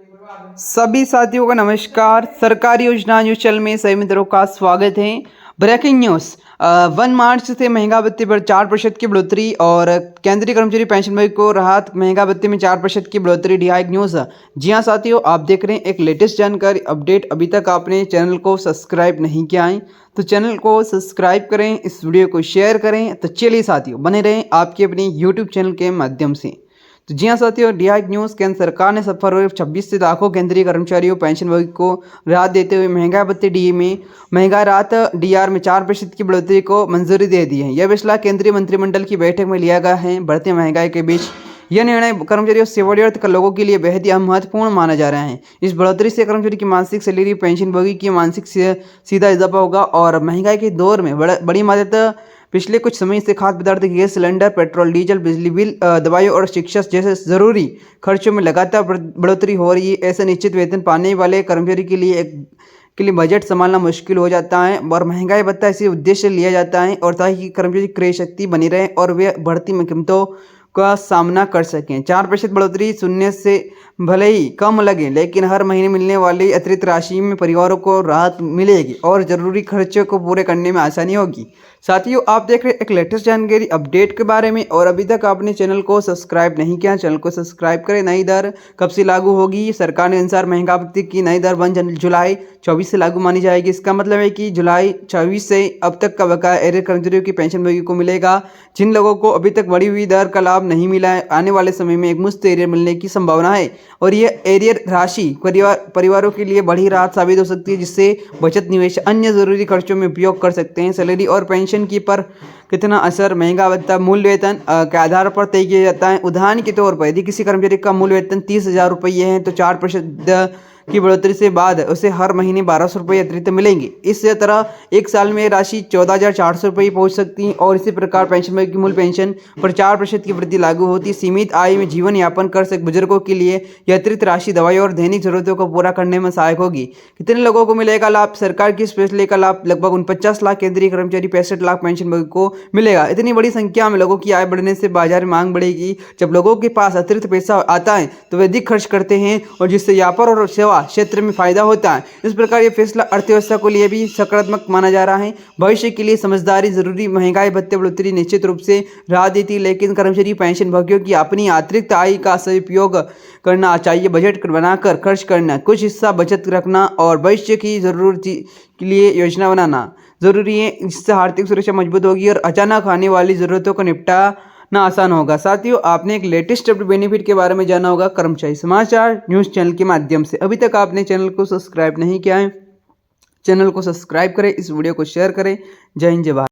सभी साथियों का नमस्कार। सरकारी योजना न्यूज चैनल में सभी मित्रों का स्वागत है। ब्रेकिंग न्यूज़ 1 मार्च से महंगा भत्ते पर 4% की बढ़ोतरी और केंद्रीय कर्मचारी पेंशन भोगी को राहत, महंगा भत्ते में 4% की बढ़ोतरी। D news. जी हाँ साथियों, आप देख रहे हैं एक लेटेस्ट जानकारी अपडेट। अभी तक आपने चैनल को सब्सक्राइब नहीं किया है तो चैनल को सब्सक्राइब करें, इस वीडियो को शेयर करें। तो चलिए साथियों, बने रहें आपके अपने यूट्यूब चैनल के माध्यम से। तो जी हाँ साथियों, डी न्यूज़ केंद्र सरकार ने फरवरी 26 से लाखों केंद्रीय कर्मचारियों पेंशन भोगी को राहत देते हुए महंगा भत्ते डी में महंगा राहत डीआर में 4% की बढ़ोतरी को मंजूरी दे दी है। यह फैसला केंद्रीय मंत्रिमंडल की बैठक में लिया गया है। बढ़ती महंगाई के बीच यह निर्णय कर्मचारियों सेवानिवृत्त लोगों के लिए बेहद ही महत्वपूर्ण माना जा रहा है। इस बढ़ोतरी से कर्मचारी की मासिक सैलरी, पेंशन भोगी की मासिक सीधा इजाफा होगा और महंगाई के दौर में बड़ी मदद। पिछले कुछ समय से खाद्य पदार्थ, गैस सिलेंडर, पेट्रोल, डीजल, बिजली बिल, दवाइयों और शिक्षा जैसे ज़रूरी खर्चों में लगातार बढ़ोतरी हो रही है। ऐसे निश्चित वेतन पाने वाले कर्मचारी के लिए बजट संभालना मुश्किल हो जाता है और महंगाई भत्ता इसी उद्देश्य लिया जाता है और ताकि कर्मचारी की क्रय शक्ति बनी रहे और वे बढ़ती कीमतों का सामना कर सकें। 4% बढ़ोतरी सुनने से भले ही कम लगे, लेकिन हर महीने मिलने वाली अतिरिक्त राशि में परिवारों को राहत मिलेगी और ज़रूरी खर्चों को पूरे करने में आसानी होगी। साथियों, आप देख रहे हैं एक लेटेस्ट जानकारी अपडेट के बारे में और अभी तक आपने चैनल को सब्सक्राइब नहीं किया, चैनल को सब्सक्राइब करें। नई दर कब से लागू होगी? सरकार के अनुसार महंगा भत्ते की नई दर 1 जुलाई 24 से लागू मानी जाएगी। इसका मतलब है कि जुलाई 24 से अब तक का बकाया एरियर कर्मचारियों की पेंशन भोगी को मिलेगा। जिन लोगों को अभी तक बढ़ी हुई दर का लाभ नहीं मिला है, आने वाले समय में एक मुश्त एरियर मिलने की संभावना है और यह एरियर राशि परिवारों के लिए बड़ी राहत साबित हो सकती है, जिससे बचत, निवेश, अन्य जरूरी खर्चों में उपयोग कर सकते हैं। सैलरी और पेंशन की पर कितना असर? महंगा भत्ता मूल वेतन के आधार पर तय किया जाता है। उदाहरण के तौर पर यदि किसी कर्मचारी का मूल वेतन 30,000 रुपये है तो 4% की बढ़ोतरी से बाद उसे हर महीने 1,200 रुपये अतिरिक्त मिलेंगे। इस तरह एक साल में राशि 14,400 रुपये पहुंच सकती है और इसी प्रकार पेंशन भोगी की मूल पेंशन पर 4% की वृद्धि लागू होती है। सीमित आय में जीवन यापन कर सके बुजुर्गों के लिए यह अतिरिक्त राशि दवाई और दैनिक जरूरतों को पूरा करने में सहायक होगी। कितने लोगों को मिलेगा लाभ? सरकार की इस फैसले का लाभ लगभग 49 लाख केंद्रीय कर्मचारी, 65 लाख पेंशन भोगी को मिलेगा। इतनी बड़ी संख्या में लोगों की आय बढ़ने से बाजार में मांग बढ़ेगी। जब लोगों के पास अतिरिक्त पैसा आता है तो वे अधिक खर्च करते हैं और जिससे व्यापार और सेवा क्षेत्र में फायदा होता है। इस प्रकार ये फैसला अर्थव्यवस्था को लिए भी सकारात्मक माना जा रहा है। भविष्य के लिए समझदारी जरूरी। महंगाई भत्ते बढ़ोतरी निश्चित रूप से राहत देती है, लेकिन कर्मचारी पेंशन भोगियों की अपनी अतिरिक्त आय का सही उपयोग करना चाहिए। बजट बनाकर खर्च करना, कुछ हिस्सा बचत रखना और भविष्य की जरूरत के लिए योजना बनाना जरूरी है। इससे आर्थिक सुरक्षा मजबूत होगी और अचानक आने वाली जरूरतों को निपटाना आसान होगा। साथियों, आपने एक लेटेस्ट बेनिफिट के बारे में जाना होगा कर्मचारी समाचार न्यूज़ चैनल के माध्यम से। अभी तक आपने चैनल को सब्सक्राइब नहीं किया है, चैनल को सब्सक्राइब करें, इस वीडियो को शेयर करें। जय हिंद, जय भारत।